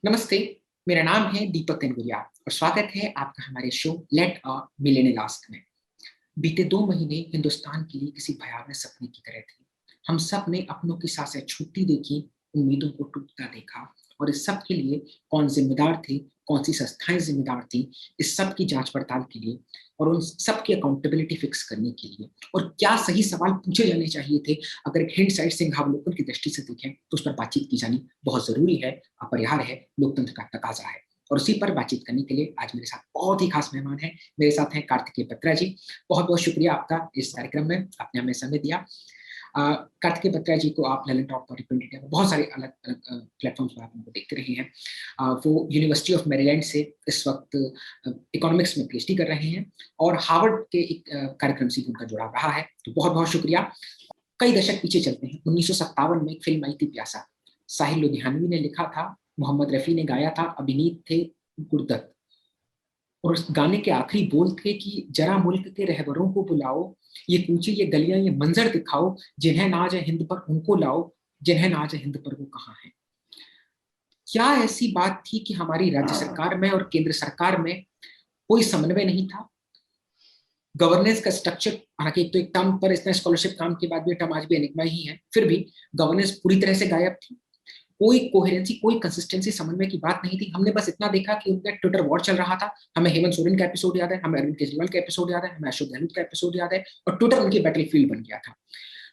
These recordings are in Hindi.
नमस्ते, मेरा नाम है दीपक कनगुरिया और स्वागत है आपका हमारे show let a millennial ask में। बीते 2 महीने हिंदुस्तान के लिए किसी भयावह सपने की तरह थे। हम सब ने अपनों की सांसें छूटती देखी, उम्मीदों को टूटता देखा और इस सब के लिए कौन ज़िम्मेदार थे, कौन-सी संस्थाएँ ज़िम्मेदार थीं, इस सब की जाँच-पड़ताल के लिए और उन सब की अकाउंटेबिलिटी फिक्स करने के लिए और क्या सही सवाल पूछे जाने चाहिए थे, अगर एक हिंडसाइट सिंहावलोकन की दृष्टि से देखें, तो उस पर बातचीत की जानी बहुत ज़रूरी है, अपरिहार्य है, लोकतंत्र का तकाज़ा है। और उसी पर बातचीत करने के लिए आज मेरे साथ बहुत ही खास मेहमान हैं। मेरे साथ हैं कार्तिकेय बत्रा जी। बहुत-बहुत शुक्रिया आपका इस कार्यक्रम में, आपने हमें समय दिया। अ, कार्तिकेय बत्रा जी को आप ललन टॉप और रिपब्लिक इंडिया में बहुत सारे अलग-अलग प्लेटफ़ॉर्म्स पर आप उनको देखते रहे हैं। वो यूनिवर्सिटी ऑफ मैरीलैंड से इस वक़्त इकोनॉमिक्स में पीएचडी कर रहे हैं और हार्वर्ड के एक कार्यक्रम से भी उनका जुड़ाव रहा है, तो बहुत-बहुत शुक्रिया। कई दशक पीछे चलते हैं, 1957 में एक फ़िल्म आई थी प्यासा। साहिर लुधियानवी ने लिखा था, मोहम्मद रफ़ी ने गाया था, अभिनीत थे गुरदत्त। और उस गाने के आखिरी बोल थे कि जरा मुल्क के रहबरों को बुलाओ, ये कूची ये गलियाँ ये मंज़र दिखाओ, जिन्हें नाज़ है हिंद पर उनको लाओ, जिन्हें नाज़ है हिंद पर वो कहाँ हैं। क्या ऐसी बात थी कि हमारी राज्य सरकार में और केंद्र सरकार में कोई समन्वय नहीं था? गवर्नेंस का स्ट्रक्चर, हालाँकि एक तो एक टर्म पर इतना स्कॉलरशिप काम के बाद भी टर्म आज भी एनिग्मा ही है, फिर भी गवर्नेंस पूरी तरह से गायब थी। कोई कोहेरेंसी, कोई कंसिस्टेंसी समन्वय की बात नहीं थी। हमने बस इतना देखा कि उनका ट्विटर वॉर चल रहा था। हमें हेमंत सोरेन का एपिसोड याद है, हमें अरविंद केजरीवाल का एपिसोड याद है, हमें अशोक गहलोत का एपिसोड याद है और ट्विटर उनकी बैटलफील्ड बन गया था।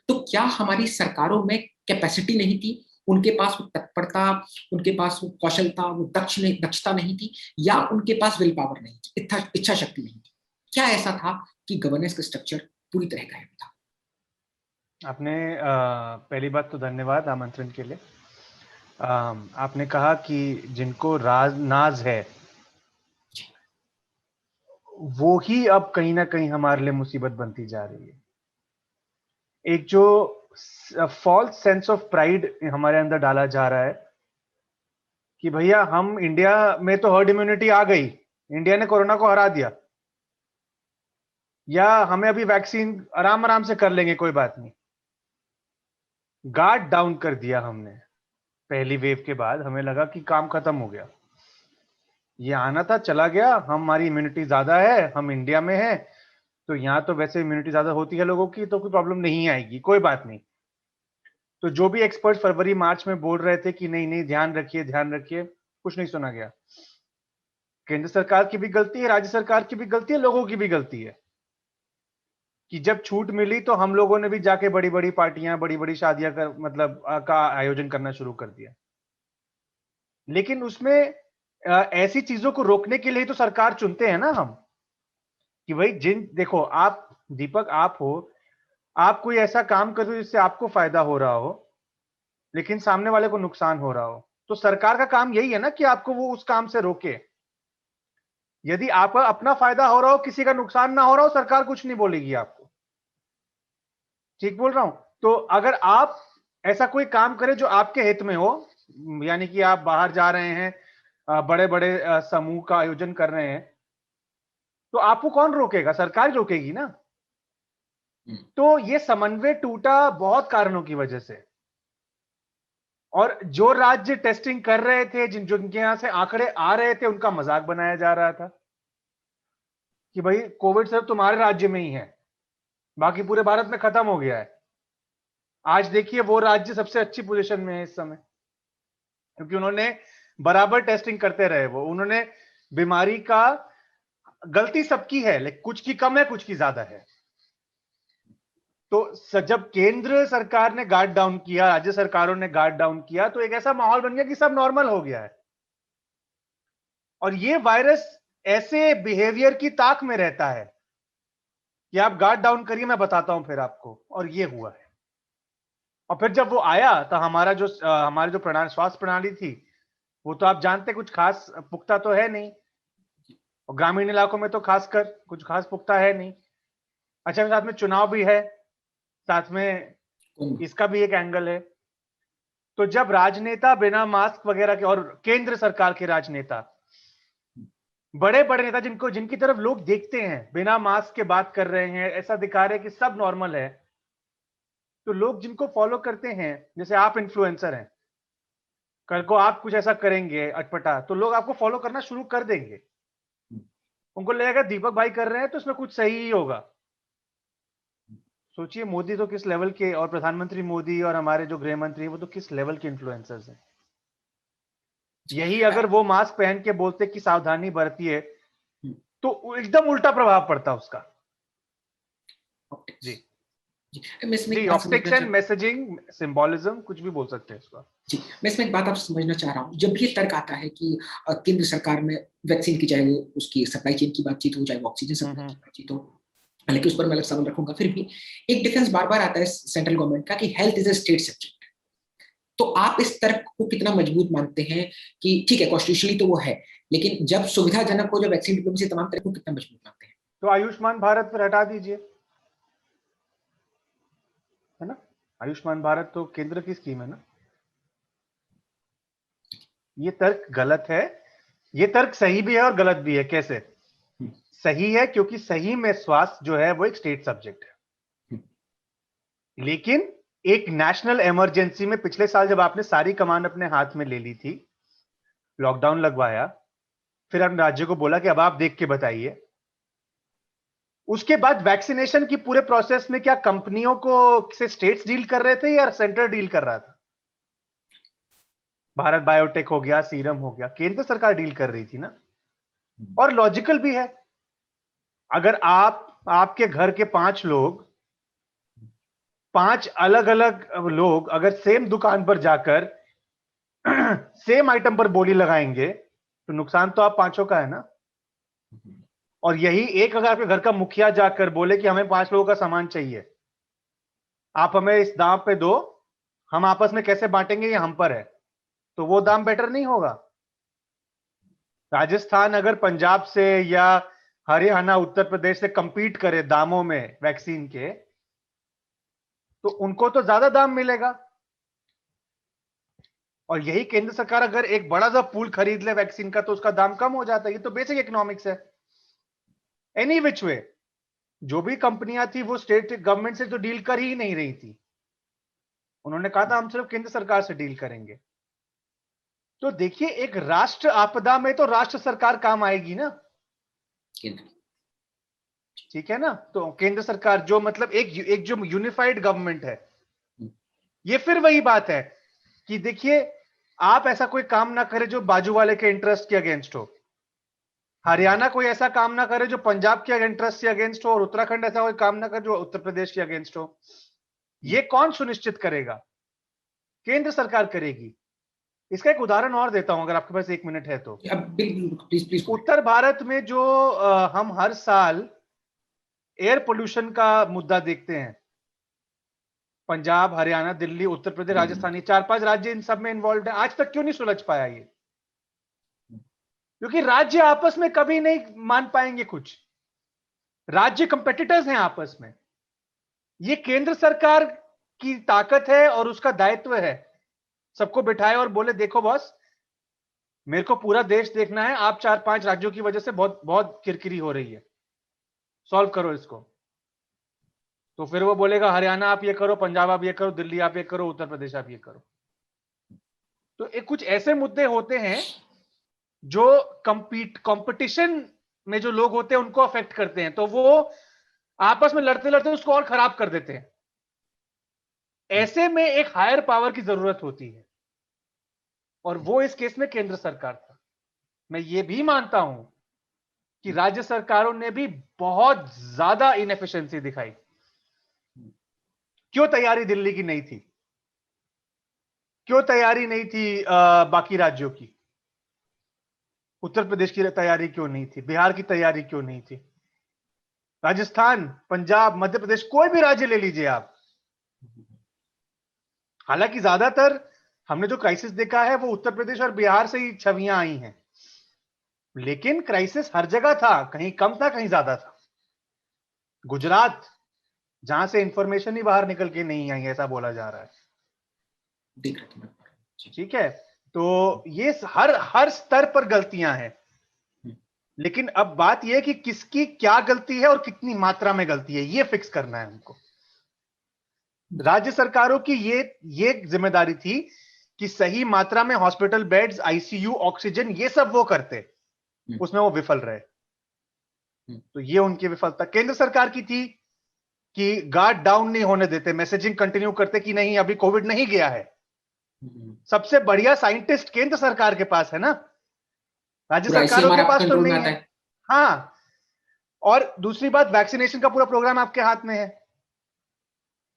तो क्या हमारी सरकारों में कैपेसिटी नहीं थी? उनके पास वो तत्परता, उनके पास वो कौशलता, वो दक्षता नहीं थी या उनके पास विल पावर नहीं थी, इच्छा शक्ति नहीं थी? क्या ऐसा था कि गवर्नेंस का स्ट्रक्चर पूरी तरह गायब था? आपने पहली बात तो धन्यवाद आमंत्रण के लिए। आपने कहा कि जिनको नाज है जी। वो ही अब कहीं ना कहीं हमारे लिए मुसीबत बनती जा रही है। एक जो फॉल्स सेंस ऑफ प्राइड हमारे अंदर डाला जा रहा है कि भैया हम इंडिया में तो हर्ड इम्यूनिटी आ गई, इंडिया ने कोरोना को हरा दिया, या हमें अभी वैक्सीन आराम आराम से कर लेंगे, कोई बात नहीं। गार्ड डाउन कर दिया हमने। पहली वेव के बाद हमें लगा कि काम खत्म हो गया, ये आना था चला गया, हमारी इम्यूनिटी ज्यादा है, हम इंडिया में है तो यहाँ तो वैसे इम्यूनिटी ज्यादा होती है लोगों की, तो कोई प्रॉब्लम नहीं आएगी, कोई बात नहीं। तो जो भी एक्सपर्ट फरवरी मार्च में बोल रहे थे कि नहीं नहीं ध्यान रखिए ध्यान रखिए, कुछ नहीं सुना गया। केंद्र सरकार की भी गलती है, राज्य सरकार की भी गलती है, लोगों की भी गलती है कि जब छूट मिली तो हम लोगों ने भी जाके बड़ी बड़ी पार्टियां, बड़ी बड़ी शादियां कर मतलब का आयोजन करना शुरू कर दिया। लेकिन उसमें ऐसी चीजों को रोकने के लिए तो सरकार चुनते हैं ना हम, कि भाई देखो आप दीपक आप हो, आप कोई ऐसा काम कर रहे हो जिससे आपको फायदा हो रहा हो लेकिन सामने वाले को नुकसान हो रहा हो, तो सरकार का काम यही है ना कि आपको वो उस काम से रोके। यदि आपका अपना फायदा हो रहा हो, किसी का नुकसान ना हो रहा हो, सरकार कुछ नहीं बोलेगी आपको। ठीक बोल रहा हूं? तो अगर आप ऐसा कोई काम करें जो आपके हित में हो, यानी कि आप बाहर जा रहे हैं, बड़े बड़े समूह का आयोजन कर रहे हैं, तो आपको कौन रोकेगा? सरकार रोकेगी ना। तो ये समन्वय टूटा बहुत कारणों की वजह से। और जो राज्य टेस्टिंग कर रहे थे, जिनके यहां से आंकड़े आ रहे थे, उनका मजाक बनाया जा रहा था कि भाई कोविड सिर्फ तुम्हारे राज्य में ही है, बाकी पूरे भारत में खत्म हो गया है। आज देखिए वो राज्य सबसे अच्छी पोजीशन में है इस समय, क्योंकि उन्होंने बराबर टेस्टिंग करते रहे। वो उन्होंने बीमारी का, गलती सबकी है लेकिन कुछ की कम है, कुछ की ज्यादा है। तो जब केंद्र सरकार ने गार्ड डाउन किया, राज्य सरकारों ने गार्ड डाउन किया, तो एक ऐसा माहौल बन गया कि सब नॉर्मल हो गया है। और ये वायरस ऐसे बिहेवियर की ताक में रहता है कि आप गार्ड डाउन करिए, मैं बताता हूं फिर आपको। और ये हुआ है। और फिर जब वो आया तो हमारी जो स्वास्थ्य प्रणाली थी, वो तो आप जानते कुछ खास पुख्ता तो है नहीं, और ग्रामीण इलाकों में तो खासकर कुछ खास पुख्ता है नहीं। अच्छा, साथ में चुनाव भी है, साथ में इसका भी एक एंगल है। तो जब राजनेता बिना मास्क वगैरह के, और केंद्र सरकार के राजनेता, बड़े बड़े नेता जिनकी तरफ लोग देखते हैं, बिना मास्क के बात कर रहे हैं, ऐसा दिखा रहे हैं कि सब नॉर्मल है, तो लोग जिनको फॉलो करते हैं, जैसे आप इन्फ्लुएंसर हैं, कल को आप कुछ ऐसा करेंगे अटपटा तो लोग आपको फॉलो करना शुरू कर देंगे, उनको लगेगा दीपक भाई कर रहे हैं तो इसमें कुछ सही ही होगा। सोचिए मोदी तो किस लेवल के, और प्रधानमंत्री मोदी और हमारे जो गृह मंत्री हैं वो तो किस लेवल के इन्फ्लुएंसर्स हैं। यही अगर वो मास्क पहन के बोलते कि सावधानी बरतिए तो एकदम उल्टा प्रभाव पड़ता उसका। जी मैं इसमें जी, एक बात ऑप्टिक्स समझना एंड मैसेजिंग, सिंबोलिज्म, कुछ भी बोल सकते हैं इसका। जी, मैं इसमें एक बात आपसे समझना चाह रहा हूँ। जब भी ये तर्क आता है कि केंद्र सरकार में वैक्सीन की, चाहे वो उसकी सप्लाई चेन की बातचीत हो, चाहे वो ऑक्सीजन सप्लाई की बातचीत हो, हालांकि उस पर मैं अलग सवाल रखूंगा, फिर भी एक डिफेंस बार बार आता है सेंट्रल गवर्नमेंट का कि health is a state subject. तो आप इस तर्क को कितना मजबूत मानते हैं कि ठीक है कॉन्स्टिट्यूशनली तो वो है, लेकिन जब सुविधाजनक हो, जब वैक्सीन डिप्लोमेसी, तमाम तर्क को कितना मजबूत मानते हैं? तो आयुष्मान भारत पर हटा दीजिए, है ना। आयुष्मान भारत तो केंद्र की स्कीम है ना। ये तर्क गलत है, ये तर्क सही भी है और गलत भी है। कैसे सही है? क्योंकि सही में स्वास्थ्य जो है वो एक स्टेट सब्जेक्ट है, लेकिन एक नेशनल इमरजेंसी में पिछले साल जब आपने सारी कमान अपने हाथ में ले ली थी, लॉकडाउन लगवाया, फिर आपने राज्य को बोला कि अब आप देख के बताइए, उसके बाद वैक्सीनेशन की पूरे प्रोसेस में क्या कंपनियों को से स्टेट्स डील कर रहे थे या सेंटर डील कर रहा था? भारत बायोटेक हो गया, सीरम हो गया, केंद्र सरकार डील कर रही थी ना। और लॉजिकल भी है, अगर आपके घर के 5 लोग, 5 अलग अलग लोग अगर सेम दुकान पर जाकर सेम आइटम पर बोली लगाएंगे तो नुकसान तो आप पांचों का है ना। और यही एक अगर आपके घर का मुखिया जाकर बोले कि हमें 5 लोगों का सामान चाहिए, आप हमें इस दाम पे दो, हम आपस में कैसे बांटेंगे ये हम पर है, तो वो दाम बेटर नहीं होगा। राजस्थान अगर पंजाब से या हरियाणा उत्तर प्रदेश से कंपीट करे दामों में वैक्सीन के, तो उनको तो ज्यादा दाम मिलेगा। और यही केंद्र सरकार अगर एक बड़ा सा पूल खरीद ले वैक्सीन का तो उसका दाम कम हो जाता है। ये तो बेसिक इकोनॉमिक्स है। एनी विच वे जो भी कंपनियां थी वो स्टेट गवर्नमेंट से तो डील कर ही नहीं रही थी, उन्होंने कहा था हम सिर्फ केंद्र सरकार से डील करेंगे। तो देखिए एक राष्ट्र आपदा में तो राष्ट्र सरकार काम आएगी ना, ठीक है ना। तो केंद्र सरकार जो मतलब एक जो यूनिफाइड गवर्नमेंट है, ये फिर वही बात है कि देखिए आप ऐसा कोई काम ना करे जो बाजू वाले के इंटरेस्ट के अगेंस्ट हो, हरियाणा कोई ऐसा काम ना करे जो पंजाब के इंटरेस्ट के अगेंस्ट हो, और उत्तराखंड ऐसा कोई काम ना करे जो उत्तर प्रदेश के अगेंस्ट हो। ये कौन सुनिश्चित करेगा? केंद्र सरकार करेगी। इसका एक उदाहरण और देता हूं अगर आपके पास 1 मिनट है तो। Please please. उत्तर भारत में जो हम हर साल एयर पोल्यूशन का मुद्दा देखते हैं, पंजाब, हरियाणा, दिल्ली, उत्तर प्रदेश, राजस्थान, ये 4-5 राज्य इन सब में इन्वॉल्व है। आज तक क्यों नहीं सुलझ पाया ये? क्योंकि राज्य आपस में कभी नहीं मान पाएंगे कुछ, राज्य कंपेटिटर्स हैं आपस में। ये केंद्र सरकार की ताकत है और उसका दायित्व है सबको बिठाए और बोले देखो बॉस मेरे को पूरा देश देखना है, आप 4-5 राज्यों की वजह से बहुत बहुत किरकिरी हो रही है, सॉल्व करो इसको। तो फिर वो बोलेगा हरियाणा आप ये करो, पंजाब आप ये करो, दिल्ली आप ये करो, उत्तर प्रदेश आप ये करो। तो एक कुछ ऐसे मुद्दे होते हैं जो कंपटीशन में जो लोग होते हैं उनको अफेक्ट करते हैं, तो वो आपस में लड़ते लड़ते उसको और खराब कर देते हैं। ऐसे में एक हायर पावर की जरूरत होती है, और वो इस केस में केंद्र सरकार था। मैं ये भी मानता हूं कि राज्य सरकारों ने भी बहुत ज्यादा इनएफिशिएंसी दिखाई। क्यों तैयारी दिल्ली की नहीं थी? क्यों तैयारी नहीं थी बाकी राज्यों की? उत्तर प्रदेश की तैयारी क्यों नहीं थी? बिहार की तैयारी क्यों नहीं थी? राजस्थान, पंजाब, मध्य प्रदेश, कोई भी राज्य ले लीजिए आप। हालांकि ज्यादातर हमने जो क्राइसिस देखा है वो उत्तर प्रदेश और बिहार से ही छवियां आई हैं, लेकिन क्राइसिस हर जगह था, कहीं कम था कहीं ज्यादा था। गुजरात जहां से इंफॉर्मेशन ही बाहर निकल के नहीं आई, ऐसा बोला जा रहा है। ठीक है, तो ये हर हर स्तर पर गलतियां हैं, लेकिन अब बात यह है कि किसकी क्या गलती है और कितनी मात्रा में गलती है, ये फिक्स करना है हमको। राज्य सरकारों की ये जिम्मेदारी थी कि सही मात्रा में हॉस्पिटल बेड्स, आईसीयू, ऑक्सीजन, ये सब वो करते, उसमें वो विफल रहे। तो ये उनकी विफलता केंद्र सरकार की थी कि गार्ड डाउन नहीं होने देते, मैसेजिंग कंटिन्यू करते कि नहीं अभी कोविड नहीं गया है। सबसे बढ़िया साइंटिस्ट केंद्र सरकार के पास है ना, राज्य पूरा सरकारों ICMR के आपके पास तो कंट्रोल में नहीं आता है। है। हाँ, और दूसरी बात, वैक्सीनेशन का पूरा प्रोग्राम आपके हाथ में है।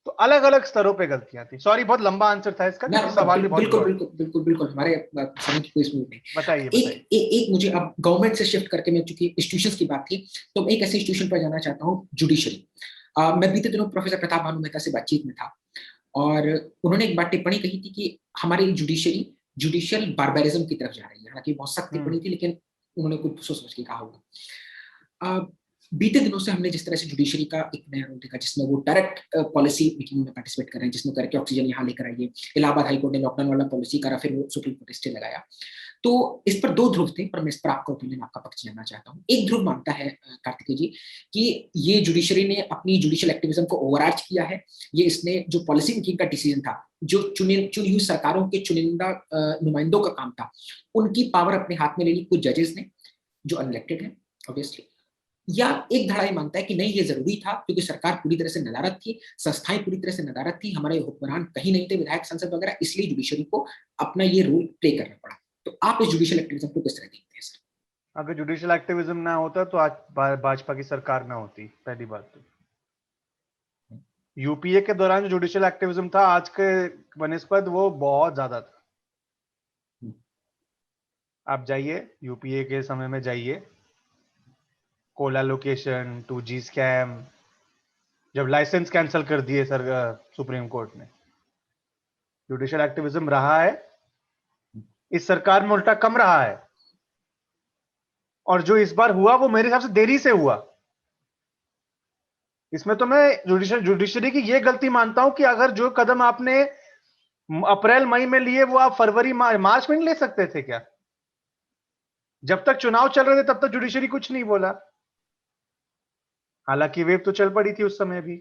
तो अलग अलग स्तरों पे गलतियां थी। सॉरी, बहुत लंबा आंसर था इसका, क्योंकि सवाल भी बहुत बिल्कुल ब्रॉड। बिल्कुल बिल्कुल बिल्कुल हमारे समय की कोई इसमें नहीं। बताइए एक बताइए। एक मुझे अब गवर्नमेंट से शिफ्ट करके, मैं चूंकि इंस्टीट्यूशंस की बात थी, तो मैं एक ऐसे इंस्टीट्यूशन पर जाना चाहता हूँ, जुडिशरी। मैं बीते दिनों प्रोफेसर प्रताप भानु मेहता से बातचीत में था, और उन्होंने एक बात टिप्पणी कही थी कि हमारी जुडिशरी जुडिशियल बार्बेरिज्म की तरफ जा रही है। हालांकि बहुत सख्त टिप्पणी थी, लेकिन उन्होंने कुछ सोच समझ के कहा होगा। बीते दिनों से हमने जिस तरह से जुडिशरी का एक नया रोल देखा, जिसमें वो डायरेक्ट पॉलिसी मेकिंग में पार्टिसिपेट कर रहे हैं, जिसमें करके ऑक्सीजन यहाँ लेकर आइए, इलाहाबाद हाईकोर्ट ने लॉकडाउन वाला पॉलिसी करा, फिर वो सुप्रीम कोर्ट स्टे लगाया। तो इस पर दो ध्रुव थे, पर मैं इस पर आपका ओपिनियन, आपका पक्ष जानना चाहता हूँ। एक ध्रुव मानता है कार्तिकेय जी कि ये जुडिशरी ने अपनी जुडिशियल एक्टिविज्म को ओवरआर्च किया है, ये इसने जो पॉलिसी मेकिंग का डिसीजन था, जो चुनी हुई सरकारों के चुनिंदा नुमाइंदों का काम था, उनकी पावर अपने हाथ में ले ली कुछ जजेस ने जो अनइलेक्टेड है ऑब्वियसली। या एक धड़ा ये मानता है कि नहीं, ये जरूरी था क्योंकि सरकार पूरी तरह से नदारद थी, संस्थाएं पूरी तरह से नदारद थी, हमारे हुक्मरान कहीं नहीं थे, विधायक, संसद वगैरह, इसलिए जुडिशरी को अपना ये रोल प्ले करना पड़ा। तो आप इस जुडिशियल एक्टिविज्म को किस तरह देखते हैं सर? अगर जुडिशियल एक्टिविज्म ना होता तो आज भाजपा की सरकार ना होती, पहली बात तो। यूपीए के दौरान जो जुडिशियल एक्टिविज्म था आज के बनिस्बत वो बहुत ज्यादा था। आप जाइए यूपीए के समय में, जाइए कोला लोकेशन, 2G स्कैम, जब लाइसेंस कैंसिल कर दिए सर सुप्रीम कोर्ट ने, जुडिशियल एक्टिविज्म रहा है। इस सरकार में उल्टा कम रहा है, और जो इस बार हुआ वो मेरे हिसाब से देरी से हुआ। इसमें तो मैं जुडिशरी की ये गलती मानता हूं कि अगर जो कदम आपने अप्रैल मई में लिए वो आप फरवरी मार्च में नहीं ले सकते थे क्या? जब तक चुनाव चल रहे थे तब तक जुडिशरी कुछ नहीं बोला, हालांकि वेव तो चल पड़ी थी उस समय भी।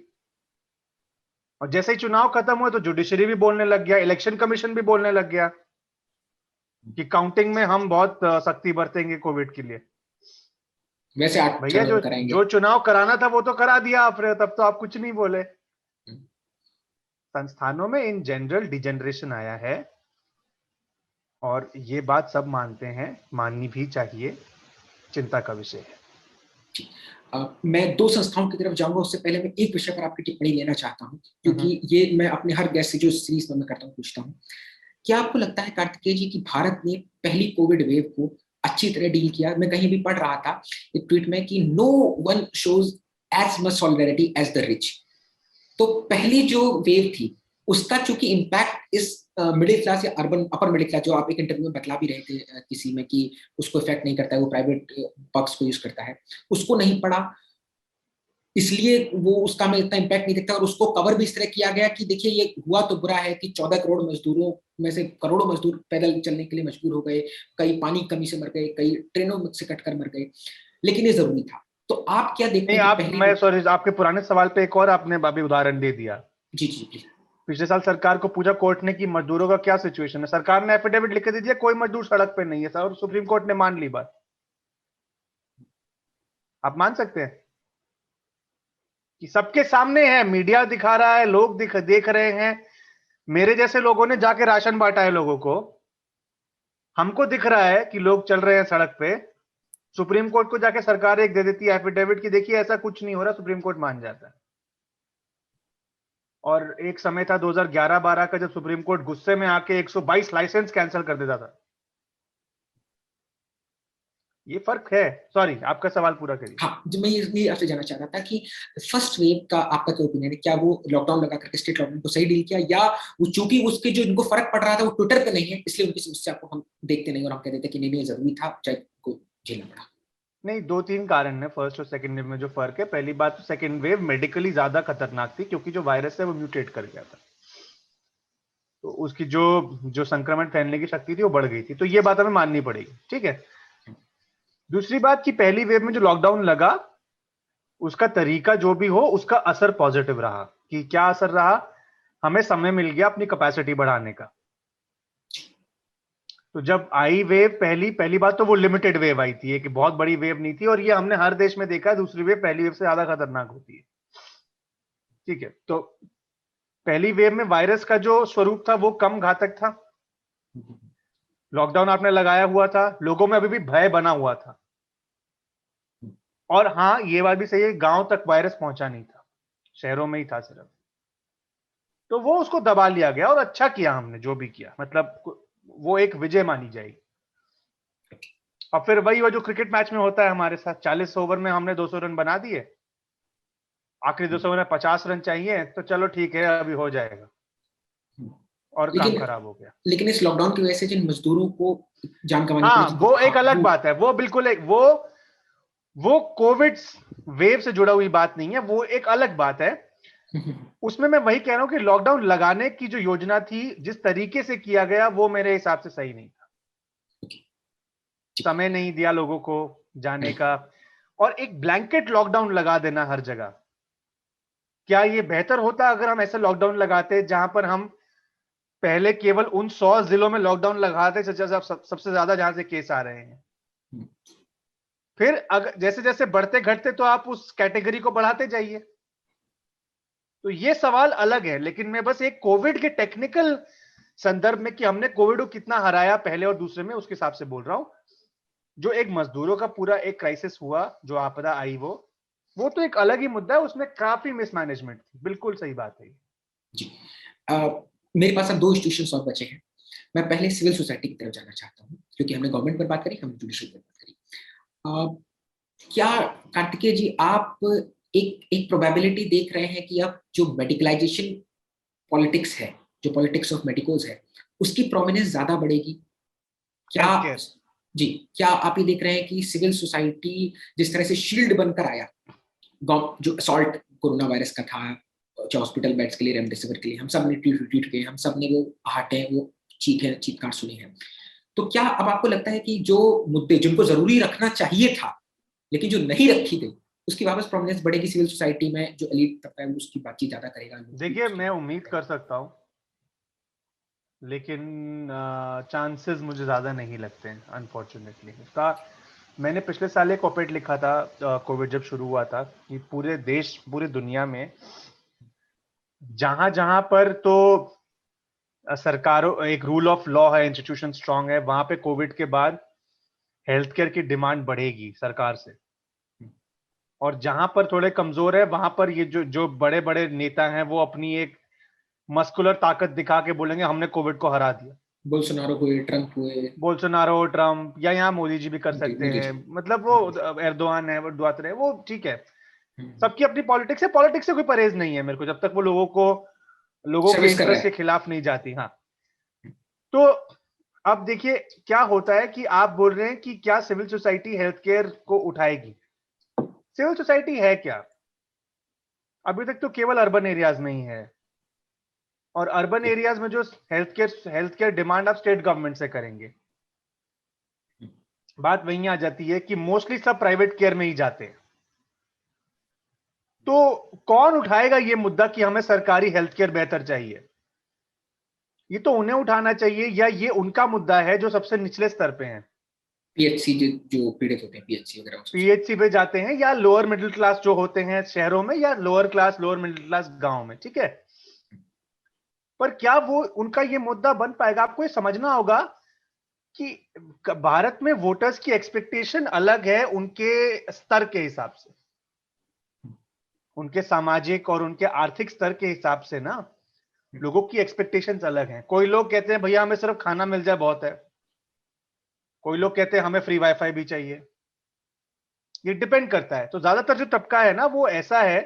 और जैसे ही चुनाव खत्म हुए तो जुडिशरी भी बोलने लग गया, इलेक्शन कमीशन भी बोलने लग गया कि काउंटिंग में हम बहुत सख्ती बरतेंगे कोविड के लिए। वैसे आप भैया जो चुनाव कराना था वो तो करा दिया आपने, तब तो आप कुछ नहीं बोले। संस्थानों में इन जनरल डिजेनरेशन आया है, और ये बात सब मानते हैं, माननी भी चाहिए, चिंता का विषय है। मैं दो संस्थाओं की तरफ जाऊंगा, उससे पहले मैं एक विषय पर आपकी टिप्पणी लेना चाहता हूं, क्योंकि ये मैं अपने हर गेस्ट से जो सीरीज में करता हूं पूछता हूं। क्या आपको लगता है कार्तिकेय जी कि भारत ने पहली कोविड वेव को अच्छी तरह डील किया? मैं कहीं भी पढ़ रहा था एक ट्वीट में कि no one shows as much solidarity as the rich. तो पहली जो वेव थी उसका चूंकि इम्पैक्ट इस मिडिल क्लास या अर्बन अपर मिडिल क्लास, जो आप एक इंटरव्यू में बतला भी रहे थे किसी में कि उसको इफेक्ट नहीं करता है, वो प्राइवेट बक्स को यूज करता है, उसको नहीं पड़ा, इसलिए वो उसका में इतना इम्पैक्ट नहीं दिखता। और उसको कवर भी इस तरह किया गया कि देखिए ये हुआ तो बुरा है कि 14 करोड़ मजदूरों में से करोड़ों मजदूर पैदल चलने के लिए मजबूर हो गए, कई पानी की कमी से मर गए, कई ट्रेनों से कटकर मर गए, लेकिन ये जरूरी था। तो आप क्या देखते हैं कि मैं सॉरी, आपके पुराने सवाल पे एक और आपने अभी उदाहरण दे दिया। जी जी जी। पिछले साल सरकार को पूछा कोर्ट ने कि मजदूरों का क्या सिचुएशन है, सरकार ने एफिडेविट लिख के दे दिया कोई मजदूर सड़क पे नहीं है सर, और सुप्रीम कोर्ट ने मान ली बात। आप मान सकते हैं कि सबके सामने है, मीडिया दिखा रहा है, लोग देख रहे हैं, मेरे जैसे लोगों ने जाके राशन बांटा है लोगों को, हमको दिख रहा है कि लोग चल रहे हैं सड़क पे। सुप्रीम कोर्ट को जाके सरकार एक दे देती है एफिडेविट कि देखिए ऐसा कुछ नहीं हो रहा, सुप्रीम कोर्ट मान जाता है। और एक समय था 2011-12 का जब सुप्रीम कोर्ट गुस्से में आके 122 लाइसेंस कैंसिल कर देता था। ये फर्क है। सॉरी, आपका सवाल पूरा करिए। हाँ, जो मैं ये आपसे जानना चाह रहा था कि फर्स्ट वेव का आपका क्या ओपिनियन है? क्या वो लॉकडाउन लगा करके स्टेट लॉकडाउन को सही डील किया, या वो चूंकि उसके जो इनको फर्क पड़ रहा था वो ट्विटर पे नहीं है, इसलिए उनकी समस्या को हम देखते नहीं और हम कह देते कि नहीं नहीं जरूरी था, चाहे को झेलना पड़ा? नहीं, 2-3 कारण है फर्स्ट और सेकंड वेव में जो फर्क है। पहली बात तो सेकंड वेव मेडिकली ज्यादा खतरनाक थी, क्योंकि जो वायरस है वो म्यूटेट कर गया था, तो उसकी जो संक्रमण फैलने की शक्ति थी वो बढ़ गई थी। तो ये बात हमें माननी पड़ेगी, ठीक है। दूसरी बात कि पहली वेव में जो लॉकडाउन लगा उसका तरीका जो भी हो, उसका असर पॉजिटिव रहा। कि क्या असर रहा? हमें समय मिल गया अपनी कैपेसिटी बढ़ाने का। तो जब आई वेव पहली बात तो वो लिमिटेड वेव आई थी, कि बहुत बड़ी वेव नहीं थी, और ये हमने हर देश में देखा, दूसरी वेव पहली वेव से ज्यादा खतरनाक होती है। ठीक है, तो पहली वेव में वायरस का जो स्वरूप था वो कम घातक था, लॉकडाउन आपने लगाया हुआ था, लोगों में अभी भी भय बना हुआ था, और हाँ ये बात भी सही है, गांव तक वायरस पहुंचा नहीं था, शहरों में ही था सिर्फ, तो वो उसको दबा लिया गया, और अच्छा किया हमने जो भी किया, मतलब वो एक विजय मानी जाएगी। और फिर वही वो जो क्रिकेट मैच में होता है हमारे साथ, 40 ओवर में हमने 200 रन बना दिए, आखिरी 200 में 50 रन चाहिए, तो चलो ठीक है अभी हो जाएगा, और काम खराब हो गया। लेकिन इस लॉकडाउन की वजह से जिन मजदूरों को जान गंवानी हाँ पड़ी, वो एक अलग बात है, वो बिल्कुल एक वो कोविड वेव से जुड़ा हुई बात नहीं है, वो एक अलग बात है। उसमें मैं वही कह रहा हूं कि लॉकडाउन लगाने की जो योजना थी, जिस तरीके से किया गया, वो मेरे हिसाब से सही नहीं था। समय नहीं दिया लोगों को जाने का, और एक ब्लैंकेट लॉकडाउन लगा देना हर जगह, क्या ये बेहतर होता अगर हम ऐसा लॉकडाउन लगाते जहां पर हम पहले केवल उन 100 जिलों में लॉकडाउन लगाते सबसे ज्यादा जहां से केस आ रहे हैं, फिर अगर जैसे जैसे बढ़ते घटते तो आप उस कैटेगरी को बढ़ाते जाइए, तो ये सवाल अलग है। लेकिन मैं बस एक कोविड के टेक्निकल संदर्भ में कि हमने कोविड को कितना हराया पहले और दूसरे में, उसके हिसाब से बोल रहा हूं। जो एक मजदूरों का पूरा एक क्राइसिस हुआ, जो आपदा आई, वो तो एक अलग ही मुद्दा है, उसमें काफी मिसमैनेजमेंट थी, बिल्कुल सही बात है जी। मेरे पास अब 2 इंस्टीट्यूशंस और बचे हैं। मैं पहले सिविल सोसाइटी की तरफ जाना चाहता हूँ, क्योंकि हमने गवर्नमेंट पर बात करी, हमने जुडिशल पर बात करी। क्या कार्तिकेय जी, आप एक प्रोबेबिलिटी देख रहे हैं कि अब जो मेडिकलाइजेशन पॉलिटिक्स है, जो पॉलिटिक्स ऑफ मेडिकोज है, उसकी प्रोमिनेंस ज्यादा बढ़ेगी क्या? जी, क्या आप ये देख रहे हैं कि सिविल सोसाइटी जिस तरह से शील्ड बनकर आया, जो असॉल्ट कोरोना वायरस का था, हॉस्पिटल बेड्स के लिए, रेमडेसिविर के लिए, हम सब ने ट्वीट किए, हम सब ने वो आहटें, वो चीखकार सुनी है, तो क्या अब आपको लगता है कि जो मुद्दे जिनको जरूरी रखना चाहिए था लेकिन जो नहीं रखी गई, उसकी वापस प्रोमिनेंस बढ़ेगी सिविल सोसाइटी में, जो एलीट तबका है उसकी बातचीत ज्यादा करेगा? देखिए, मैं उम्मीद कर सकता हूं, लेकिन चांसेस मुझे ज्यादा नहीं लगते हैं अनफॉर्चुनेटली। उसका मैंने पिछले साल एक ऑपेड लिखा था, कोविड जब शुरू हुआ था, कि पूरे देश, पूरी दुनिया में जहां जहां पर तो सरकारों, एक रूल ऑफ लॉ है, इंस्टीट्यूशन स्ट्रांग है, वहां पे कोविड के बाद हेल्थ केयर की डिमांड बढ़ेगी सरकार से, और जहां पर थोड़े कमजोर है वहां पर ये जो बड़े बड़े नेता हैं, वो अपनी एक मस्कुलर ताकत दिखा के बोलेंगे हमने कोविड को हरा दिया। बोल्सोनारो, ट्रंप, या यहाँ मोदी जी भी कर सकते हैं, मतलब वो एर्दोआन है, वो दुआतरे है, वो ठीक है, सबकी अपनी पॉलिटिक्स है, पॉलिटिक्स से कोई परहेज नहीं है मेरे को, जब तक वो लोगों के इंटरेस्ट के खिलाफ नहीं जाती। हाँ, तो अब देखिए क्या होता है कि आप बोल रहे हैं कि क्या सिविल सोसाइटी हेल्थ केयर को उठाएगी। सिविल सोसाइटी है क्या? अभी तक तो केवल अर्बन एरियाज में ही है, और अर्बन एरियाज में जो हेल्थ केयर डिमांड आप स्टेट गवर्नमेंट से करेंगे। बात वहीं आ जाती है कि मोस्टली सब प्राइवेट केयर में ही जाते हैं, तो कौन उठाएगा ये मुद्दा कि हमें सरकारी हेल्थ केयर बेहतर चाहिए? ये तो उन्हें उठाना चाहिए, या ये उनका मुद्दा है जो सबसे निचले स्तर पे हैं, पीएचसी जो पीड़ित होते हैं, पीएचसी वगैरह, पीएचसी पे जाते हैं, या लोअर मिडिल क्लास जो होते हैं शहरों में, या लोअर मिडिल क्लास गांव में, ठीक है। पर क्या वो उनका ये मुद्दा बन पाएगा? आपको ये समझना होगा कि भारत में वोटर्स की एक्सपेक्टेशन अलग है, उनके स्तर के हिसाब से, उनके सामाजिक और उनके आर्थिक स्तर के हिसाब से ना, लोगों की एक्सपेक्टेशंस अलग हैं। कोई लोग कहते हैं भैया हमें सिर्फ खाना मिल जाए बहुत है, कोई लोग कहते हैं हमें फ्री वाईफाई भी चाहिए। ये डिपेंड करता है। तो ज्यादातर जो तबका है ना वो ऐसा है,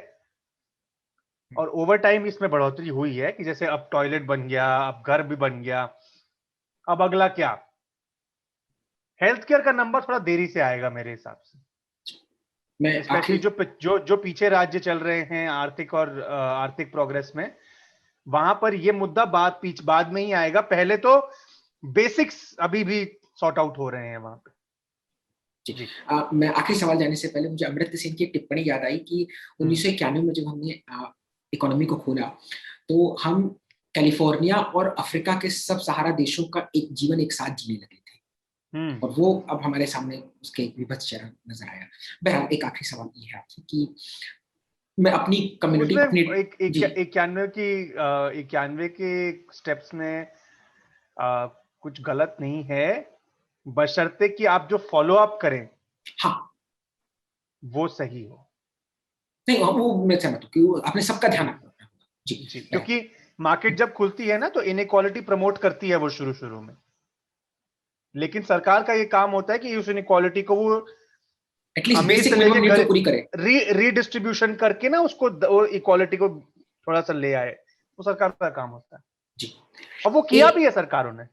और ओवर टाइम इसमें बढ़ोतरी हुई है कि जैसे अब टॉयलेट बन गया, अब घर भी बन गया, अब अगला क्या, हेल्थ केयर का नंबर थोड़ा देरी से आएगा मेरे हिसाब से। स्पेशली जो पीछे राज्य चल रहे हैं आर्थिक प्रोग्रेस में, वहां पर ये मुद्दा बाद में ही आएगा। पहले तो बेसिक्स अभी भी सॉर्ट आउट हो रहे हैं वहां पे। जी। मैं आखिरी सवाल जाने से पहले, मुझे अमर्त्य सेन की एक टिप्पणी याद आई कि 1991 में जब हमने इकोनॉमी को खोला, तो हम कैलिफोर्निया और अफ्रीका के सब सहारा देशों का एक जीवन एक साथ जीने लगे। और वो अब हमारे सामने उसके एक विभत्स चेहरा नजर आया। बहरहाल एक आखिरी सवाल ये है आपसे कि मैं अपनी कम्युनिटी उसमें अपनी एक जी 91 के स्टेप्स में कुछ गलत नहीं है, बशर्ते कि आप जो फॉलो अप करें हाँ वो सही हो। नहीं वो मैं सहमत हूँ कि आपने सबका ध्यान रखना होगा। जी जी, बहरहाल क्योंकि मार्केट जब खुलती है ना तो इनइक्वालिटी प्रमोट करती है वो शुरू में, लेकिन सरकार का ये काम होता है कि उस इनइक्वालिटी को वो एटलीस्ट अमीर बेसिक से मिनिमम लेके नीड तो पूरी करे। रीडिस्ट्रीब्यूशन करके ना उसको इक्वालिटी को थोड़ा सा ले आए, वो सरकार का काम होता है। जी और वो किया एक भी है सरकारों ने,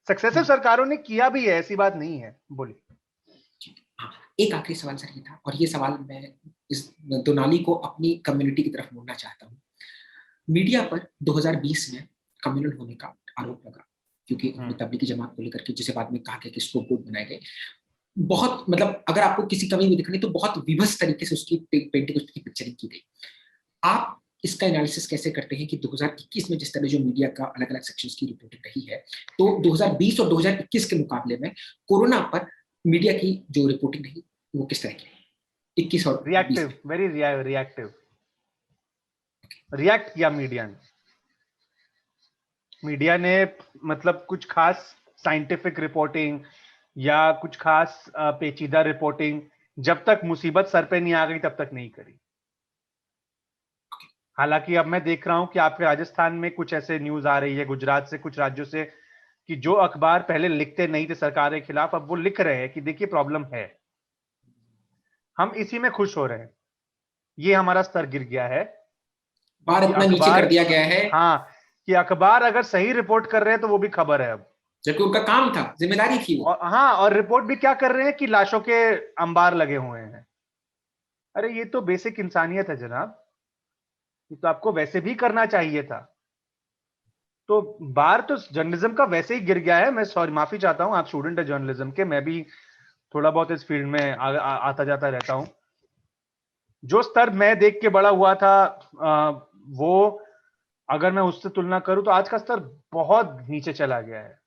सक्सेसिव सरकारों ने किया भी है, ऐसी बात नहीं है। बोलिए। हाँ एक आखिरी सवाल सर ये था, और ये सवाल मैं इस दोनाली को अपनी कम्युनिटी की तरफ मोड़ना चाहता हूँ। मीडिया पर 2020 में कम्युनल होने का आरोप लगा, क्योंकि अपनी तबलीगी जमात को लेकर के, जिसे बाद में कहा गया कि स्कोप बोर्ड बनाए गए। बहुत मतलब अगर आपको किसी कमी भी दिखनी तो बहुत विभत्स तरीके से उसकी पेंटिंग, उसकी पिक्चरिंग की गई। आप इसका एनालिसिस कैसे करते हैं कि 2021 में जिस तरह जो मीडिया का अलग अलग सेक्शंस की रिपोर्टिंग रही है, तो 2020 और 2021 के मुकाबले में कोरोना पर मीडिया की जो रिपोर्टिंग रही वो किस तरह की रही 21 और 20 रिएक्टिव, में? वेरी रिएक्टिव, रिएक्ट किया मीडिया ने। मीडिया ने मतलब कुछ खास साइंटिफिक रिपोर्टिंग या कुछ खास पेचीदा रिपोर्टिंग जब तक मुसीबत सर पे नहीं आ गई तब तक नहीं करी। हालांकि अब मैं देख रहा हूं कि आपके राजस्थान में कुछ ऐसे न्यूज आ रही है, गुजरात से, कुछ राज्यों से, कि जो अखबार पहले लिखते नहीं थे सरकार के खिलाफ, अब वो लिख रहे हैं कि देखिए प्रॉब्लम है। हम इसी में खुश हो रहे हैं, ये हमारा स्तर गिर गया है बार कि इतना नीचे कर अखबार, दिया गया है, हाँ, कि अखबार अगर सही रिपोर्ट कर रहे हैं तो वो भी खबर है अब। जबकि उनका काम था, जिम्मेदारी थी वो। और हाँ, और रिपोर्ट भी क्या कर रहे हैं कि लाशों के अंबार लगे हुए हैं। अरे ये तो बेसिक इंसानियत है जनाब, ये तो आपको वैसे भी करना चाहिए था। तो बार तो जर्नलिज्म का वैसे ही गिर गया है। मैं सॉरी, माफी चाहता हूं, आप स्टूडेंट है जर्नलिज्म के, मैं भी थोड़ा बहुत इस फील्ड में आता जाता रहता हूं। जो स्तर मैं देख के बड़ा हुआ था, वो अगर मैं उससे तुलना करूं तो आज का स्तर बहुत नीचे चला गया है।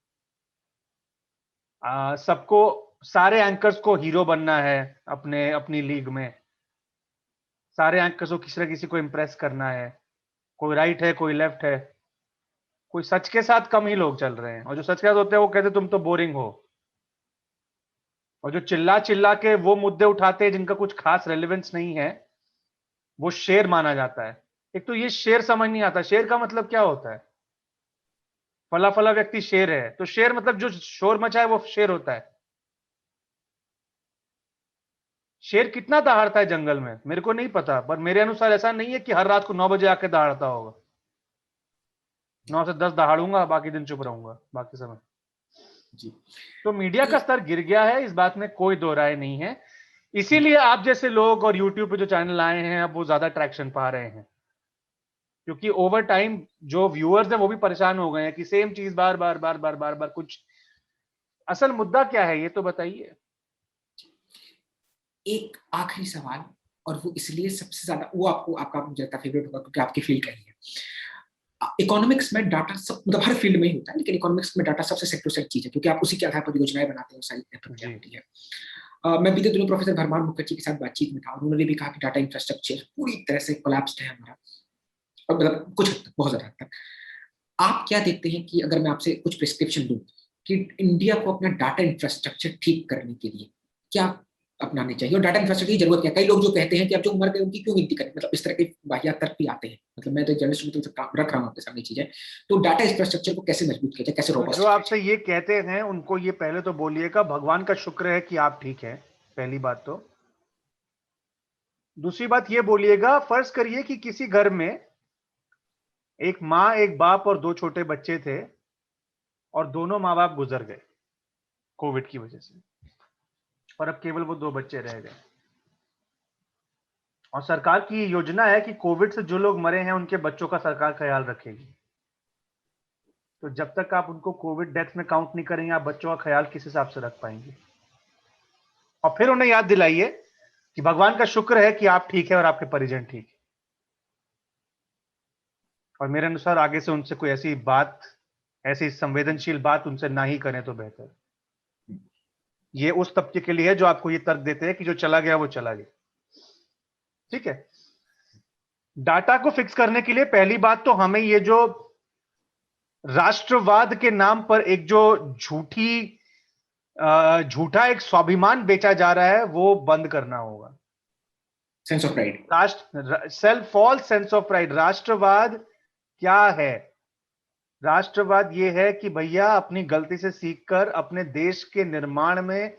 सबको, सारे एंकर्स को हीरो बनना है अपने अपनी लीग में। सारे एंकर्स को किसी न किसी को इंप्रेस करना है। कोई राइट है, कोई लेफ्ट है, कोई सच के साथ कम ही लोग चल रहे हैं, और जो सच के साथ होते हैं वो कहते तुम तो बोरिंग हो। और जो चिल्ला चिल्ला के वो मुद्दे उठाते हैं जिनका कुछ खास रेलेवेंस नहीं है, वो शेर माना जाता है। एक तो ये शेर समझ नहीं आता, शेर का मतलब क्या होता है? फला फला व्यक्ति शेर है, तो शेर मतलब जो शोर मचाए वो शेर होता है। शेर कितना दहाड़ता है जंगल में मेरे को नहीं पता, पर मेरे अनुसार ऐसा नहीं है कि हर रात को 9 बजे आके दहाड़ता होगा। 9 से 10 दहाड़ूंगा, बाकी दिन चुप रहूंगा बाकी समय। जी तो मीडिया का स्तर गिर गया है, इस बात में कोई दो राय नहीं है। इसीलिए आप जैसे लोग और यूट्यूब पे जो चैनल आए हैं अब वो ज्यादा ट्रैक्शन पा रहे हैं, क्योंकि ओवर टाइम जो व्यूअर्स हैं वो भी परेशान हो गए हैं कि सेम चीज बार बार बार बार बार बार। कुछ असल मुद्दा क्या है ये तो बताइए। एक आखिरी सवाल, और वो इसलिए सबसे ज्यादा वो आपको आपका मुझे लगता है फेवरेट होगा क्योंकि आपकी फील्ड का ही है। इकोनॉमिक्स में डाटा सब मतलब हर फील्ड में ही होता है, लेकिन इकोनॉमिक्स में डाटा सबसे सेट टू सेट चीज है, क्योंकि आप उसी के आधार पर योजनाएं बनाते हैं, सारी प्रक्रिया जी होती है। मैं बीते दिनों प्रोफेसर भरमान मुखर्जी के साथ बातचीत में था, उन्होंने भी कहा कि डाटा इंफ्रास्ट्रक्चर पूरी तरह से कोलैप्स्ड है हमारा, और मतलब कुछ हद तक, बहुत ज्यादा हद तक। आप क्या देखते हैं कि अगर मैं आपसे कुछ प्रिस्क्रिप्शन दूं कि इंडिया को अपना डाटा इंफ्रास्ट्रक्चर ठीक करने के लिए क्या अपनाने चाहिए, और डाटा इंफ्रास्ट्रक्चर की जरूरत क्या? कई लोग जो कहते हैं कि अब जो मर गए उनकी क्यों गिनती करें, मतलब इस तरह के वाहियात तर्क भी आते हैं। मतलब मैं तो जर्नलिस्ट तो रख रहा हूँ आपके सामने चीजें। तो डाटा इंफ्रास्ट्रक्चर को कैसे मजबूत किया जाए, कैसे तो जो रोबस्ट किया आपसे जाए? ये कहते हैं उनको ये पहले तो बोलिएगा भगवान का शुक्र है कि आप ठीक हैं, पहली बात तो। दूसरी बात ये बोलिएगा, फर्ज करिए कि किसी घर में एक माँ, एक बाप और 2 छोटे बच्चे थे, और दोनों माँ बाप गुजर गए कोविड की वजह से, और अब केवल वो 2 बच्चे रह गए। और सरकार की योजना है कि कोविड से जो लोग मरे हैं उनके बच्चों का सरकार ख्याल रखेगी। तो जब तक आप उनको कोविड डेथ में काउंट नहीं करेंगे, आप बच्चों का ख्याल किस हिसाब से रख पाएंगे? और फिर उन्हें याद दिलाइए कि भगवान का शुक्र है कि आप ठीक है और आपके परिजन ठीक है। और मेरे अनुसार आगे से उनसे कोई ऐसी बात, ऐसी संवेदनशील बात उनसे ना ही करें तो बेहतर। ये उस तबके के लिए है जो आपको ये तर्क देते हैं कि जो चला गया वो चला गया। ठीक है, डाटा को फिक्स करने के लिए पहली बात तो हमें ये जो राष्ट्रवाद के नाम पर एक जो झूठा एक स्वाभिमान बेचा जा रहा है वो बंद करना होगा। Sense of pride, self false sense of pride. राष्ट्रवाद क्या है? राष्ट्रवाद ये है कि भैया अपनी गलती से सीखकर अपने देश के निर्माण में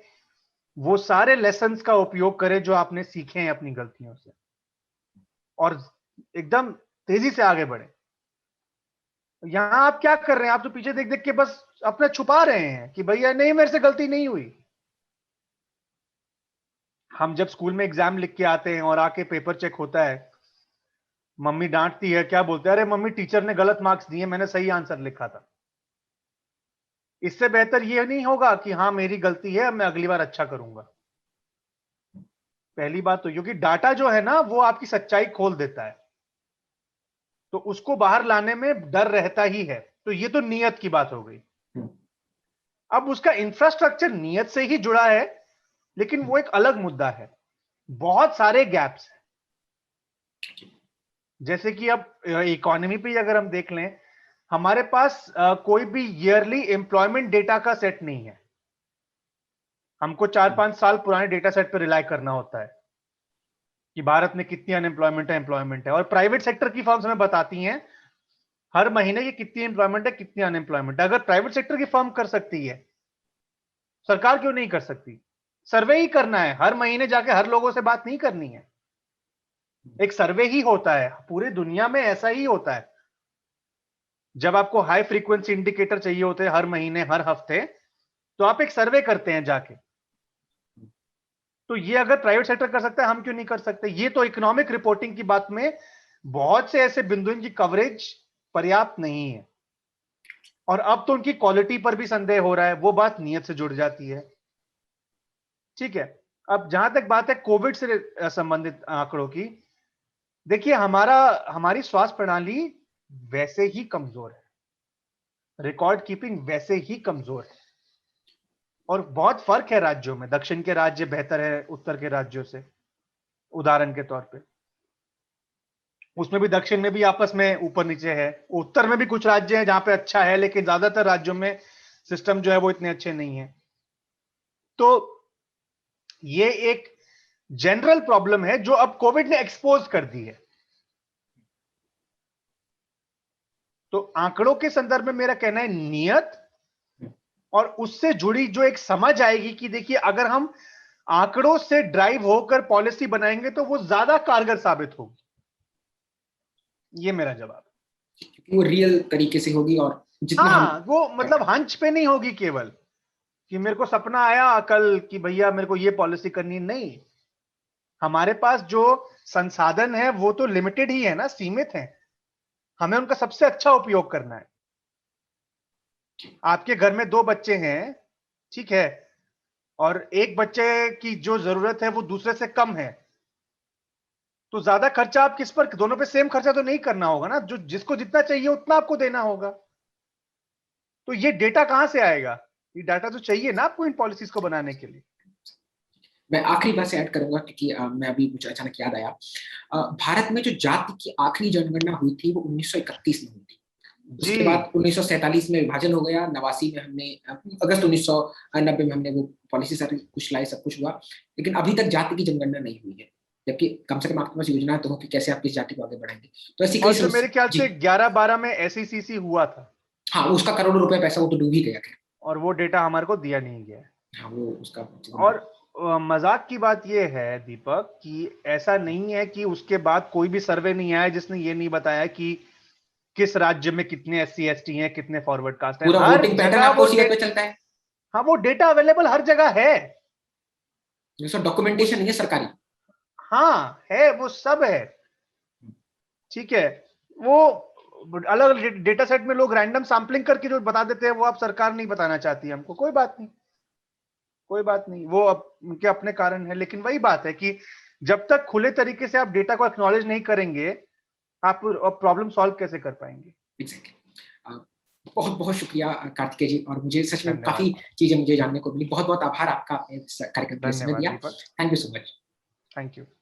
वो सारे लेसन्स का उपयोग करें जो आपने सीखे हैं अपनी गलतियों से, और एकदम तेजी से आगे बढ़े। यहां आप क्या कर रहे हैं? आप तो पीछे देख देख के बस अपना छुपा रहे हैं कि भैया नहीं, मेरे से गलती नहीं हुई। हम जब स्कूल में एग्जाम लिख के आते हैं और आके पेपर चेक होता है, मम्मी डांटती है, क्या बोलते हैं, अरे मम्मी टीचर ने गलत मार्क्स दिए, मैंने सही आंसर लिखा था। इससे बेहतर ये नहीं होगा कि हाँ मेरी गलती है, मैं अगली बार अच्छा करूंगा। पहली बात तो क्योंकि डाटा जो है ना वो आपकी सच्चाई खोल देता है, तो उसको बाहर लाने में डर रहता ही है। तो ये तो नियत की बात हो गई। अब उसका इंफ्रास्ट्रक्चर नियत से ही जुड़ा है, लेकिन वो एक अलग मुद्दा है। बहुत सारे गैप्स हैं, जैसे कि अब इकोनॉमी पे अगर हम देख लें, हमारे पास कोई भी ईयरली एम्प्लॉयमेंट डेटा का सेट नहीं है। हमको 4-5 साल पुराने डेटा सेट पर रिलाई करना होता है कि भारत में कितनी अनएम्प्लॉयमेंट है, एम्प्लॉयमेंट है। और प्राइवेट सेक्टर की फर्म्स हमें बताती हैं हर महीने की कितनी एम्प्लॉयमेंट है, कितनी अनएम्प्लॉयमेंट है। अगर प्राइवेट सेक्टर की फर्म कर सकती है, सरकार क्यों नहीं कर सकती? सर्वे ही करना है, हर महीने जाके हर लोगों से बात नहीं करनी है। एक सर्वे ही होता है, पूरी दुनिया में ऐसा ही होता है। जब आपको हाई फ्रीक्वेंसी इंडिकेटर चाहिए होते हैं हर महीने, हर हफ्ते, तो आप एक सर्वे करते हैं जाके। तो ये अगर प्राइवेट सेक्टर कर सकता है, हम क्यों नहीं कर सकते? ये तो इकोनॉमिक रिपोर्टिंग की बात में बहुत से ऐसे बिंदु की कवरेज पर्याप्त नहीं है, और अब तो उनकी क्वालिटी पर भी संदेह हो रहा है। वो बात नियत से जुड़ जाती है। ठीक है, अब जहां तक बात है कोविड से संबंधित आंकड़ों की, देखिए हमारी स्वास्थ्य प्रणाली वैसे ही कमजोर है, रिकॉर्ड कीपिंग वैसे ही कमजोर है, और बहुत फर्क है राज्यों में। दक्षिण के राज्य बेहतर है उत्तर के राज्यों से, उदाहरण के तौर पे। उसमें भी दक्षिण में भी आपस में ऊपर नीचे है। उत्तर में भी कुछ राज्य हैं जहां पे अच्छा है, लेकिन ज्यादातर राज्यों में सिस्टम जो है वो इतने अच्छे नहीं है। तो ये एक जनरल प्रॉब्लम है जो अब कोविड ने एक्सपोज कर दी है। तो आंकड़ों के संदर्भ में मेरा कहना है नियत, और उससे जुड़ी जो एक समझ आएगी कि देखिए अगर हम आंकड़ों से ड्राइव होकर पॉलिसी बनाएंगे तो वो ज्यादा कारगर साबित होगी। ये मेरा जवाब है। वो रियल तरीके से होगी, और जितना हम वो मतलब हंच पे नहीं होगी केवल कि मेरे को सपना आया कल कि भैया मेरे को ये पॉलिसी करनी, नहीं। हमारे पास जो संसाधन है वो तो लिमिटेड ही है ना, सीमित है। हमें उनका सबसे अच्छा उपयोग करना है। आपके घर में 2 बच्चे हैं, ठीक है, और एक बच्चे की जो जरूरत है वो दूसरे से कम है, तो ज्यादा खर्चा आप किस पर, दोनों पे सेम खर्चा तो नहीं करना होगा ना। जो जिसको जितना चाहिए उतना आपको देना होगा। तो ये डेटा कहां से आएगा? ये डाटा तो चाहिए ना आपको इन पॉलिसीज को बनाने के लिए। मैं आखिरी बात से ऐड करूंगा, क्योंकि मैं अभी मुझे अचानक याद आया, भारत में जो जाति की आखिरी जनगणना हुई थी वो 1931 में हुई थी। उसके बाद 1947 में विभाजन हो गया, 89 में हमने, अगस्त 1990 में हमने वो पॉलिसी सारी कुछ लाई, सब कुछ हुआ, लेकिन अभी तक जाति की जनगणना नहीं हुई है। जबकि कम से कम आपके पास योजना तो हो कि कैसे आप किस जाति को आगे बढ़ाएंगे। तो ऐसी कई और मेरे ख्याल से 11-12 में SECC हुआ था। हाँ, उसका करोड़ों रुपए पैसा वो तो डूब ही गया था, और वो डेटा हमारे को दिया नहीं गया। हाँ, वो उसका। और मजाक की बात यह है दीपक कि ऐसा नहीं है कि उसके बाद कोई भी सर्वे नहीं आया जिसने ये नहीं बताया कि किस राज्य में कितने SC ST हैं, कितने फॉरवर्ड कास्ट हैं। पूरा हर वोटिंग पैटर्न जगह आपको उसी पे चलता है। हाँ, वो डेटा अवेलेबल हर जगह है। जैसा डॉक्यूमेंटेशन नहीं है सरकारी। हाँ है, वो सब है। ठीक है, वो अलग डेटा सेट में लोग रैंडम सैंपलिंग करके जो बता देते हैं वो आप सरकार नहीं बताना चाहती हमको, कोई बात नहीं, कोई बात नहीं, वो उनके अपने कारण है। लेकिन वही बात है कि जब तक खुले तरीके से आप डेटा को एक्नॉलेज नहीं करेंगे, आप प्रॉब्लम सॉल्व कैसे कर पाएंगे? एग्जैक्टली। बहुत बहुत शुक्रिया कार्तिकेय जी, और मुझे सच में धन्यवाद। काफी चीजें मुझे जानने को मिली। बहुत बहुत आभार आपका इस कार्यक्रम के लिए समय धन्यवाद दिया। Deepak. Thank you so much. Thank you.